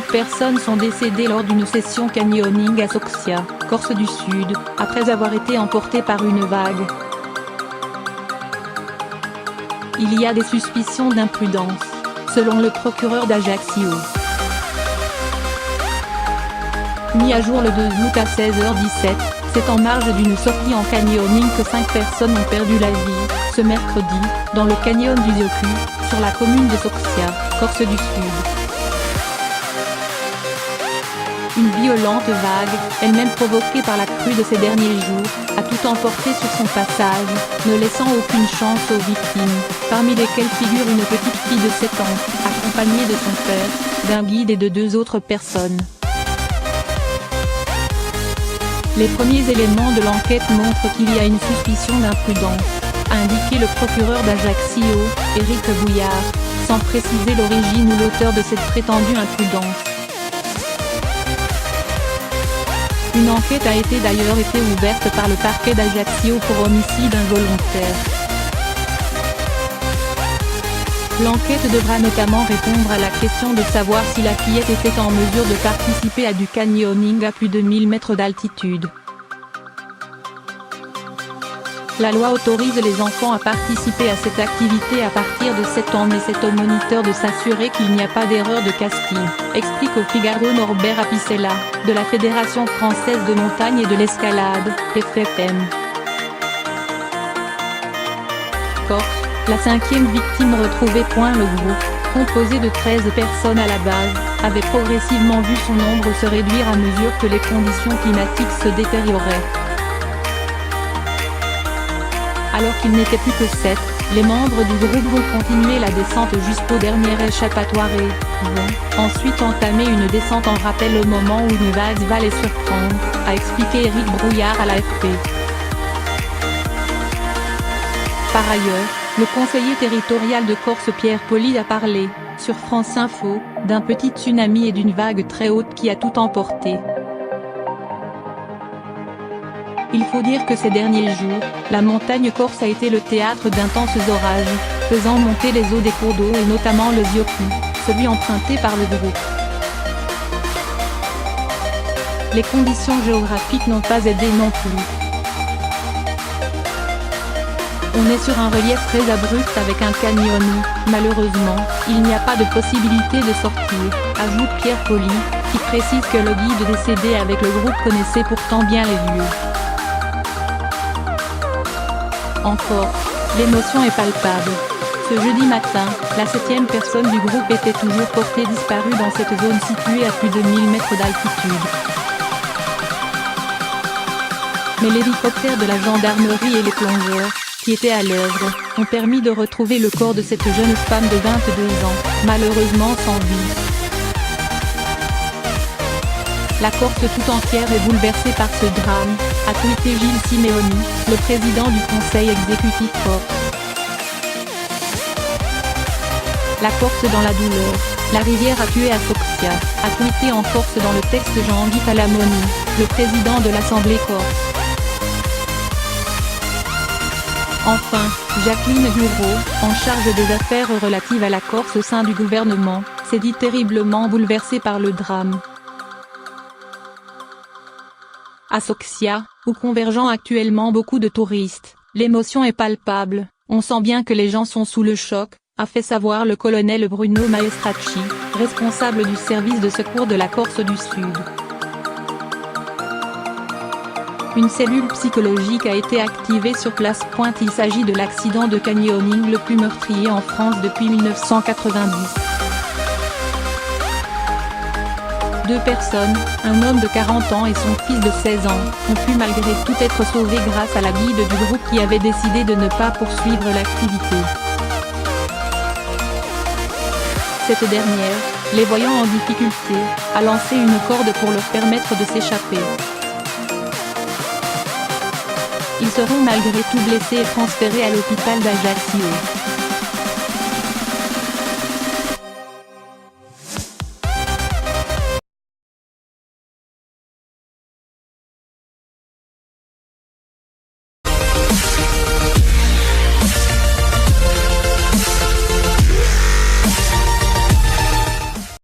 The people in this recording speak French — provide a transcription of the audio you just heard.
personnes sont décédées lors d'une session canyoning à Soxia, Corse du Sud, après avoir été emportées par une vague. Il y a des suspicions d'imprudence, selon le procureur d'Ajaccio. Mis à jour le 2 août à 16h17, c'est en marge d'une sortie en canyoning que 5 personnes ont perdu la vie, ce mercredi, dans le canyon du Zioku, sur la commune de Soxia, Corse du Sud. Une violente vague, elle-même provoquée par la crue de ces derniers jours, a tout emporté sur son passage, ne laissant aucune chance aux victimes, parmi lesquelles figure une petite fille de 7 ans, accompagnée de son père, d'un guide et de 2 autres personnes. Les premiers éléments de l'enquête montrent qu'il y a une suspicion d'imprudence, a indiqué le procureur d'Ajaccio, Éric Bouillard, sans préciser l'origine ou l'auteur de cette prétendue imprudence. Une enquête a d'ailleurs été ouverte par le parquet d'Ajaccio pour homicide involontaire. L'enquête devra notamment répondre à la question de savoir si la fillette était en mesure de participer à du canyoning à plus de 1000 mètres d'altitude. La loi autorise les enfants à participer à cette activité à partir de 7 ans, mais c'est au moniteur de s'assurer qu'il n'y a pas d'erreur de casting, explique au Figaro Norbert Apicella, de la Fédération française de montagne et de l'escalade, FFM. Corse, la 5e victime retrouvée. Le groupe, composé de 13 personnes à la base, avait progressivement vu son nombre se réduire à mesure que les conditions climatiques se détérioraient. Alors qu'il n'était plus que 7, les membres du groupe vont continuer la descente jusqu'au dernier échappatoire et vont ensuite entamer une descente en rappel au moment où une vague va les surprendre, a expliqué Éric Brouillard à l'AFP. Par ailleurs, le conseiller territorial de Corse Pierre Poli a parlé, sur France Info, d'un petit tsunami et d'une vague très haute qui a tout emporté. Il faut dire que ces derniers jours, la montagne corse a été le théâtre d'intenses orages, faisant monter les eaux des cours d'eau et notamment le Zioku, celui emprunté par le groupe. Les conditions géographiques n'ont pas aidé non plus. On est sur un relief très abrupt avec un canyon où, malheureusement, il n'y a pas de possibilité de sortir, ajoute Pierre Poli, qui précise que le guide décédé avec le groupe connaissait pourtant bien les lieux. Encore, l'émotion est palpable. Ce jeudi matin, la 7e personne du groupe était toujours portée disparue dans cette zone située à plus de 1000 mètres d'altitude. Mais l'hélicoptère de la gendarmerie et les plongeurs, qui étaient à l'œuvre, ont permis de retrouver le corps de cette jeune femme de 22 ans, malheureusement sans vie. La Corse tout entière est bouleversée par ce drame, a tweeté Gilles Simeoni, le président du Conseil exécutif Corse. La Corse dans la douleur, la rivière a tué à Soxia, a tweeté en Corse dans le texte Jean-Guy Palamoni, le président de l'Assemblée corse. Enfin, Jacqueline Gouraud, en charge des affaires relatives à la Corse au sein du gouvernement, s'est dit terriblement bouleversée par le drame. À Soxia, où convergent actuellement beaucoup de touristes, l'émotion est palpable, on sent bien que les gens sont sous le choc, a fait savoir le colonel Bruno Maestracci, responsable du service de secours de la Corse du Sud. Une cellule psychologique a été activée sur place. Il s'agit de l'accident de canyoning le plus meurtrier en France depuis 1990. 2 personnes, un homme de 40 ans et son fils de 16 ans, ont pu malgré tout être sauvés grâce à la guide du groupe qui avait décidé de ne pas poursuivre l'activité. Cette dernière, les voyant en difficulté, a lancé une corde pour leur permettre de s'échapper. Ils seront malgré tout blessés et transférés à l'hôpital d'Ajaccio.